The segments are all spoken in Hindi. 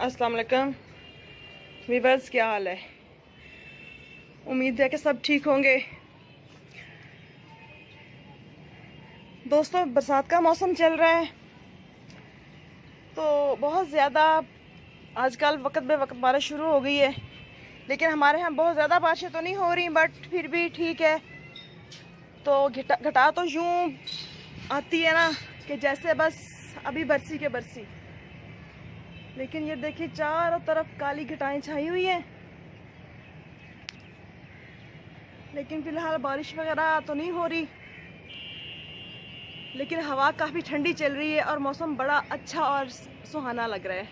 अस्सलाम वालेकुम वीवर्स, क्या हाल है। उम्मीद है कि सब ठीक होंगे। दोस्तों, बरसात का मौसम चल रहा है तो बहुत ज़्यादा आजकल वक्त बे वक्त बारिश शुरू हो गई है। लेकिन हमारे यहाँ बहुत ज़्यादा बारिशें तो नहीं हो रही, बट फिर भी ठीक है। तो घटा तो यूँ आती है ना कि जैसे बस अभी बरसी के बरसी। लेकिन ये देखिए, चारों तरफ काली घटाएं छाई हुई हैं। लेकिन फ़िलहाल बारिश वगैरह तो नहीं हो रही, लेकिन हवा काफ़ी ठंडी चल रही है और मौसम बड़ा अच्छा और सुहाना लग रहा है।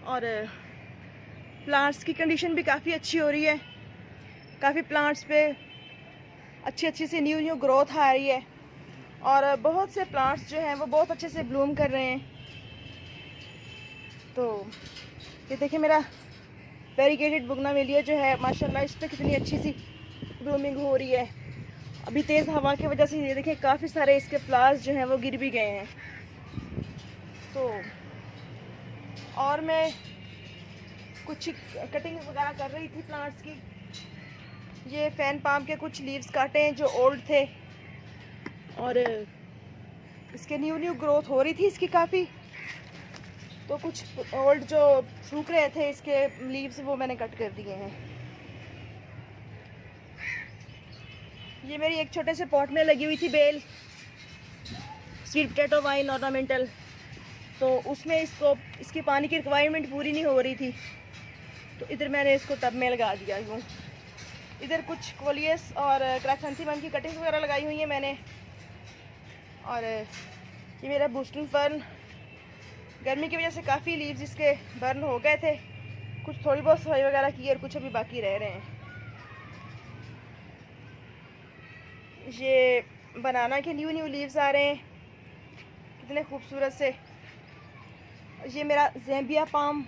और प्लांट्स की कंडीशन भी काफ़ी अच्छी हो रही है। काफ़ी प्लांट्स पे अच्छी सी न्यू ग्रोथ आ रही है और बहुत से प्लांट्स जो हैं वो बहुत अच्छे से ब्लूम कर रहे हैं। तो ये देखिए, मेरा वेरीगेटेड बुगनाविलिया जो है माशाल्लाह, इस पर कितनी अच्छी सी ब्लूमिंग हो रही है। अभी तेज़ हवा की वजह से ये देखिए काफ़ी सारे इसके फ्लावर्स जो हैं वो गिर भी गए हैं। तो और मैं कुछ कटिंग वगैरह कर रही थी प्लांट्स की। ये फैन पाम के कुछ लीव्स काटे हैं जो ओल्ड थे और इसके न्यू ग्रोथ हो रही थी इसकी काफ़ी। तो कुछ ओल्ड जो सूख रहे थे इसके लीव्स वो मैंने कट कर दिए हैं। ये मेरी एक छोटे से पॉट में लगी हुई थी बेल, स्वीट पोटैटो वाइन ऑर्नामेंटल। तो उसमें इसकी पानी की रिक्वायरमेंट पूरी नहीं हो रही थी, तो इधर मैंने इसको टब में लगा दिया यूँ। इधर कुछ कोलियस और क्राइसैंथेमम की कटिंग वगैरह लगाई हुई है मैंने। और ये मेरा बूस्टन फर्न, गर्मी की वजह से काफ़ी लीव्स इसके बर्न हो गए थे। कुछ थोड़ी बहुत सफाई वगैरह की और कुछ अभी बाकी रह रहे हैं। ये बनाना के न्यू लीव्स आ रहे हैं कितने खूबसूरत से। ये मेरा ज़ैम्बिया पाम,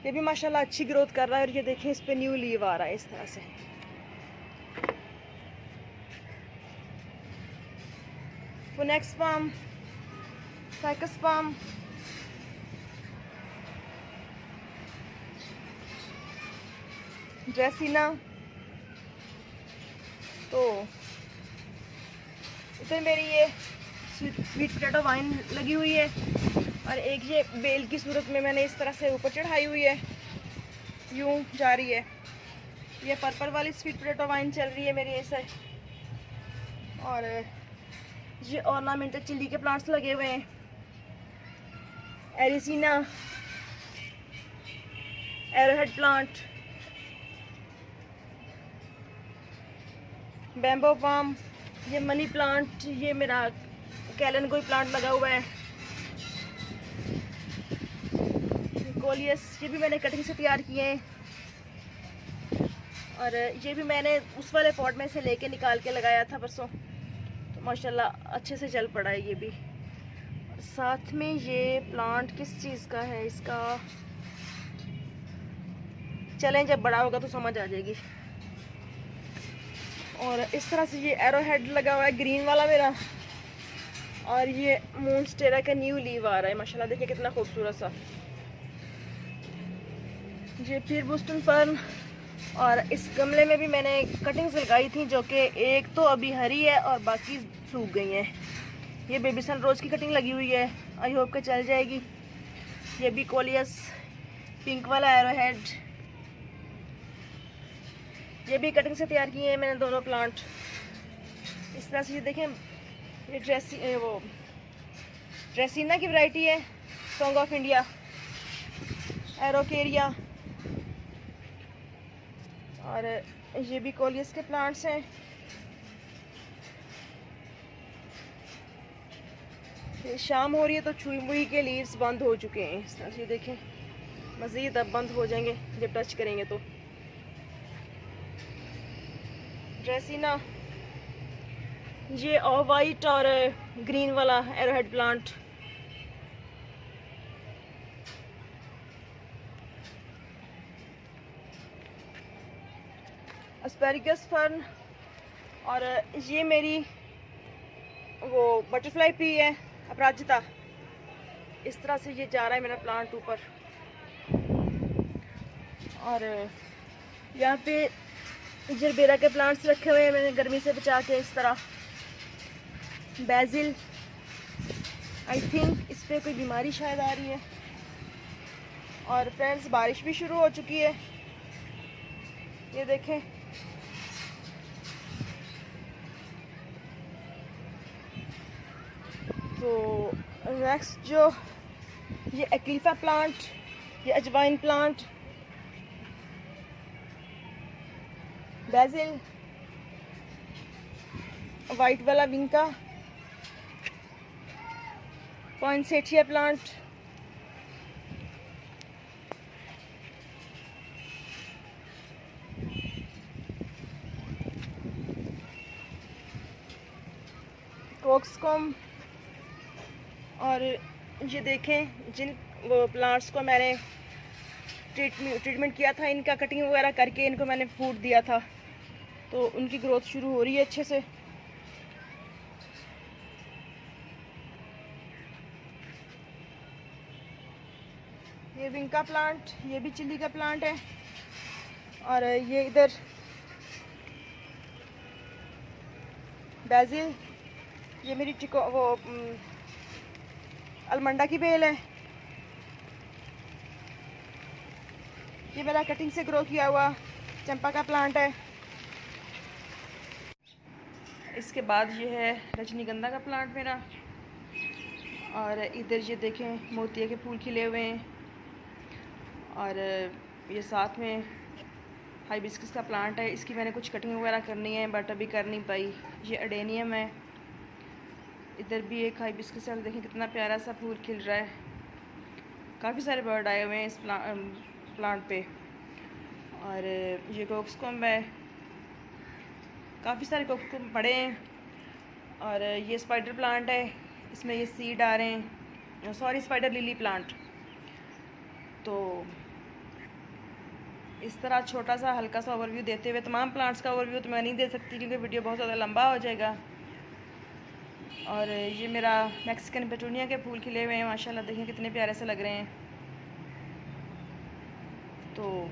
ये भी माशाल्लाह अच्छी ग्रोथ कर रहा है। और ये देखें, इस पे न्यू लीव आ रहा है इस तरह से। Phoenix palm, cycas palm, ड्रेसिना। तो इधर मेरी ये स्वीट पोटैटो वाइन लगी हुई है और एक ये बेल की सूरत में मैंने इस तरह से ऊपर चढ़ाई हुई है, यूं जा रही है। ये पर्पल वाली स्वीट पोटैटो वाइन चल रही है मेरी ऐसे। और ये ऑर्नामेंटल चिल्ली के प्लांट्स लगे हुए हैं, एरिसीना, एरोहेड प्लांट, बैम्बो पाम, ये मनी प्लांट, ये मेरा कैलनगोई प्लांट लगा हुआ है, कोलियस, ये भी मैंने कटिंग से तैयार किए हैं। और ये भी मैंने उस वाले पॉट में से लेके निकाल के लगाया था परसों, तो माशाल्लाह अच्छे से चल पड़ा है ये भी। और साथ में ये प्लांट किस चीज़ का है, इसका चलें जब बड़ा होगा तो समझ आ जाएगी। और इस तरह से ये एरोहेड लगा हुआ है ग्रीन वाला मेरा। और ये मूनस्टेरा का न्यू लीव आ रहा है माशाल्लाह, देखिए कितना खूबसूरत सा। ये फिर बूस्टन फर्न। और इस गमले में भी मैंने कटिंग्स लगाई थी जो कि एक तो अभी हरी है और बाकी सूख गई हैं। ये बेबी सन रोज़ की कटिंग लगी हुई है, आई होप के चल जाएगी। ये भी कोलियस पिंक वाला एरोहेड, ये भी कटिंग से तैयार किए हैं मैंने दोनों प्लांट इस तरह से। ये देखें, ये वो ड्रेसिना की वैरायटी है, सॉन्ग ऑफ इंडिया, एरोकेरिया। और ये भी कोलियस के प्लांट्स हैं। ये शाम हो रही है तो छुई मुई के लीव्स बंद हो चुके हैं इस तरह से। देखें, मज़ीद अब बंद हो जाएंगे जब टच करेंगे तो। ड्रेसिना, ये ऑफ वाइट और ग्रीन वाला एरोहेड प्लांट। एस्पेरिगस फर्न। और ये मेरी वो बटरफ्लाई पी है, अपराजिता। इस तरह से ये जा रहा है मेरा प्लांट ऊपर। और यहाँ पे जरबेरा के प्लांट्स रखे हुए हैं मैंने गर्मी से बचा के। इस तरह बेसिल, आई थिंक इस पर कोई बीमारी शायद आ रही है। और फ्रेंड्स बारिश भी शुरू हो चुकी है, ये देखें। तो नेक्स्ट जो ये एक्लीफा प्लांट, ये अजवाइन प्लांट, बेसिल, वाइट वाला विंका, पॉइंसेटिया प्लांट, कोक्सकॉम। और ये देखें जिन वो प्लांट्स को मैंने ट्रीटमेंट किया था, इनका कटिंग वगैरह करके इनको मैंने फूड दिया था, तो उनकी ग्रोथ शुरू हो रही है अच्छे से। ये विंका प्लांट, ये भी चिली का प्लांट है। और ये इधर बेसिल, ये मेरी अलमंडा की बेल है। ये मेरा कटिंग से ग्रो किया हुआ चंपा का प्लांट है। इसके बाद ये है रजनीगंधा का प्लांट मेरा। और इधर ये देखें मोतिया के फूल खिले हुए हैं। और ये साथ में हाइबिस्कस का प्लांट है, इसकी मैंने कुछ कटिंग वगैरह करनी है बट अभी कर नहीं पाई। ये अडेनियम है। इधर भी एक हाइबिस्कस है, देखें कितना प्यारा सा फूल खिल रहा है। काफ़ी सारे बर्ड आए हुए हैं इस प्लांट पे। और ये कोक्सकॉम्ब है, काफ़ी सारे कोक्सकॉम्ब पड़े हैं। और ये स्पाइडर प्लांट है, इसमें ये सीड आ रहे हैं, सॉरी स्पाइडर लिली प्लांट। तो इस तरह छोटा सा हल्का सा ओवरव्यू देते हुए, तमाम प्लांट्स का ओवरव्यू तो मैं नहीं दे सकती क्योंकि वीडियो बहुत ज़्यादा लंबा हो जाएगा। और ये मेरा मैक्सिकन पेटूनिया के फूल खिले हुए हैं माशाल्लाह, देखें कितने प्यारे से लग रहे हैं। तो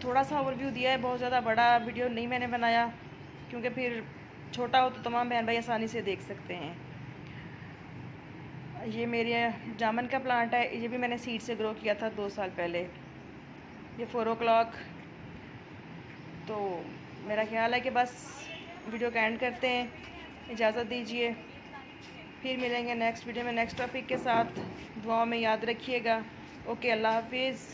थोड़ा सा ओवरव्यू दिया है, बहुत ज़्यादा बड़ा वीडियो नहीं मैंने बनाया क्योंकि फिर छोटा हो तो तमाम बहन भाई आसानी से देख सकते हैं। ये मेरे जामन का प्लांट है, ये भी मैंने सीड से ग्रो किया था 2 साल पहले। ये 4 o'clock। तो मेरा ख्याल है कि बस वीडियो का एंड करते हैं, इजाज़त दीजिए। फिर मिलेंगे नेक्स्ट वीडियो में नेक्स्ट टॉपिक के साथ। दुआओं में याद रखिएगा। ओके, अल्लाह हाफिज़।